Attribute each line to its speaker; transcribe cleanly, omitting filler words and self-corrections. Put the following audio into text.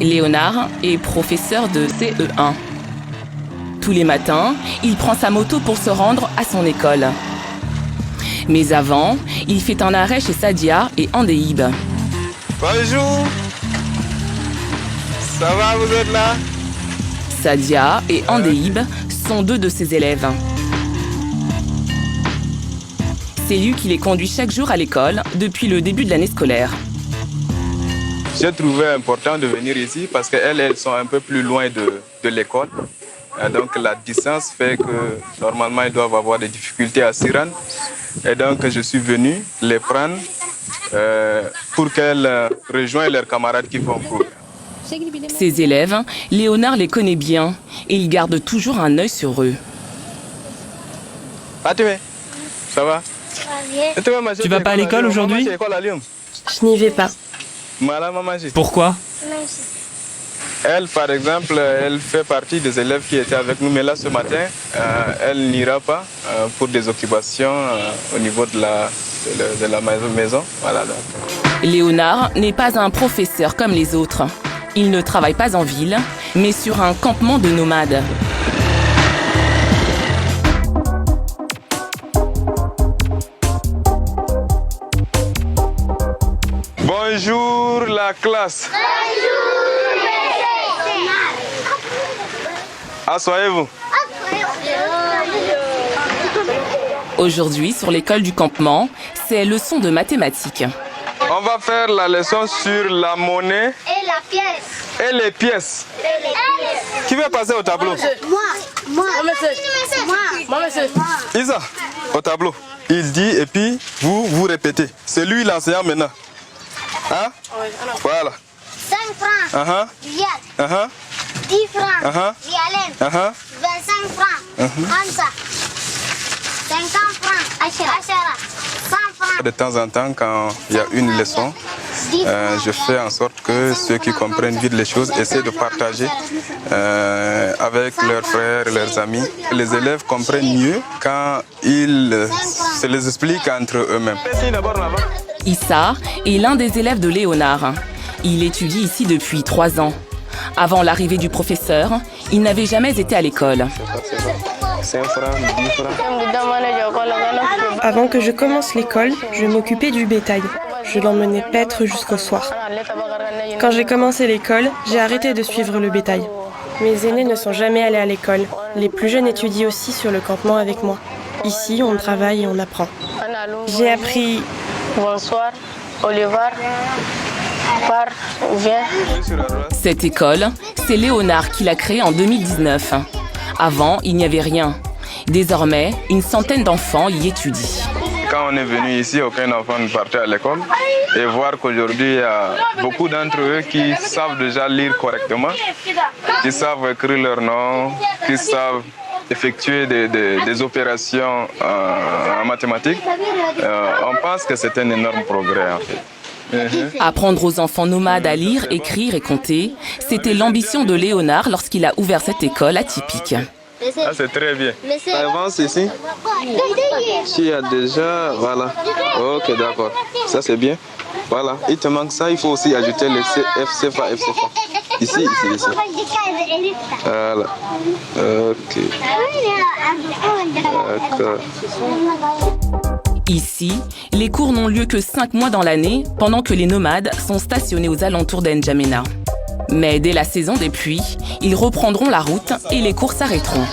Speaker 1: Léonard est professeur de CE1. Tous les matins, il prend sa moto pour se rendre à son école. Mais avant, il fait un arrêt chez Sadia et Andéhib.
Speaker 2: Bonjour. Ça va, vous êtes là?
Speaker 1: Sadia et Andéhib sont deux de ses élèves. C'est lui qui les conduit chaque jour à l'école depuis le début de l'année scolaire.
Speaker 2: J'ai trouvé important de venir ici parce qu'elles sont un peu plus loin de l'école. Donc la distance fait que normalement ils doivent avoir des difficultés à s'y rendre. Et donc je suis venu les prendre pour qu'elles rejoignent leurs camarades qui font cours.
Speaker 1: Ses élèves, Léonard les connaît bien et il garde toujours un œil sur eux.
Speaker 2: Fatimé, ça va?
Speaker 3: Tu vas pas à l'école aujourd'hui?
Speaker 4: Je n'y vais pas.
Speaker 3: Pourquoi?
Speaker 2: Elle, par exemple, elle fait partie des élèves qui étaient avec nous, mais là, ce matin, elle n'ira pas pour des occupations au niveau de la maison. Voilà, donc.
Speaker 1: Léonard n'est pas un professeur comme les autres. Il ne travaille pas en ville, mais sur un campement de nomades.
Speaker 2: Bonjour la classe. Asseyez-vous.
Speaker 1: Aujourd'hui, sur l'école du campement, c'est leçon de mathématiques.
Speaker 2: On va faire la leçon sur la monnaie
Speaker 5: Et la pièce.
Speaker 2: et les pièces. Qui veut passer au tableau?
Speaker 5: Moi,
Speaker 2: Isa, au tableau. Il dit et puis vous répétez. C'est lui l'enseignant maintenant. Hein? Voilà.
Speaker 5: 5 francs, rial. 10 francs, rialen. 25 francs, Hamza. 50 francs, Ashara. 100 francs.
Speaker 2: De temps en temps, quand il y a une leçon, je fais en sorte que ceux qui comprennent vite les choses essaient de partager avec leurs frères et leurs amis. Les élèves comprennent mieux quand ils se les expliquent entre eux-mêmes.
Speaker 1: Issa est l'un des élèves de Léonard. Il étudie ici depuis 3 ans. Avant l'arrivée du professeur, il n'avait jamais été à l'école.
Speaker 4: Avant que je commence l'école, je m'occupais du bétail. Je l'emmenais paître jusqu'au soir. Quand j'ai commencé l'école, j'ai arrêté de suivre le bétail. Mes aînés ne sont jamais allés à l'école. Les plus jeunes étudient aussi sur le campement avec moi. Ici, on travaille et on apprend. J'ai appris...
Speaker 6: Bonsoir, Oliver, viens.
Speaker 1: Cette école, c'est Léonard qui l'a créée en 2019. Avant, il n'y avait rien. Désormais, une centaine d'enfants y étudient.
Speaker 2: Quand on est venu ici, aucun enfant ne partait à l'école. Et voir qu'aujourd'hui, il y a beaucoup d'entre eux qui savent déjà lire correctement, qui savent écrire leur nom, qui savent effectuer des opérations en mathématiques, on pense que c'est un énorme progrès en fait.
Speaker 1: Apprendre aux enfants nomades à lire, écrire et compter, c'était l'ambition de Léonard lorsqu'il a ouvert cette école atypique.
Speaker 2: Ah, c'est très bien. Avance ici. Tu as déjà... Voilà. Ok, d'accord. Ça, c'est bien. Voilà. Il te manque ça. Il faut aussi ajouter les FCFA. Ici. Voilà. Ok. D'accord.
Speaker 1: Ici, les cours n'ont lieu que 5 mois dans l'année, pendant que les nomades sont stationnés aux alentours d'Njamena. Mais dès la saison des pluies, ils reprendront la route et les cours s'arrêteront.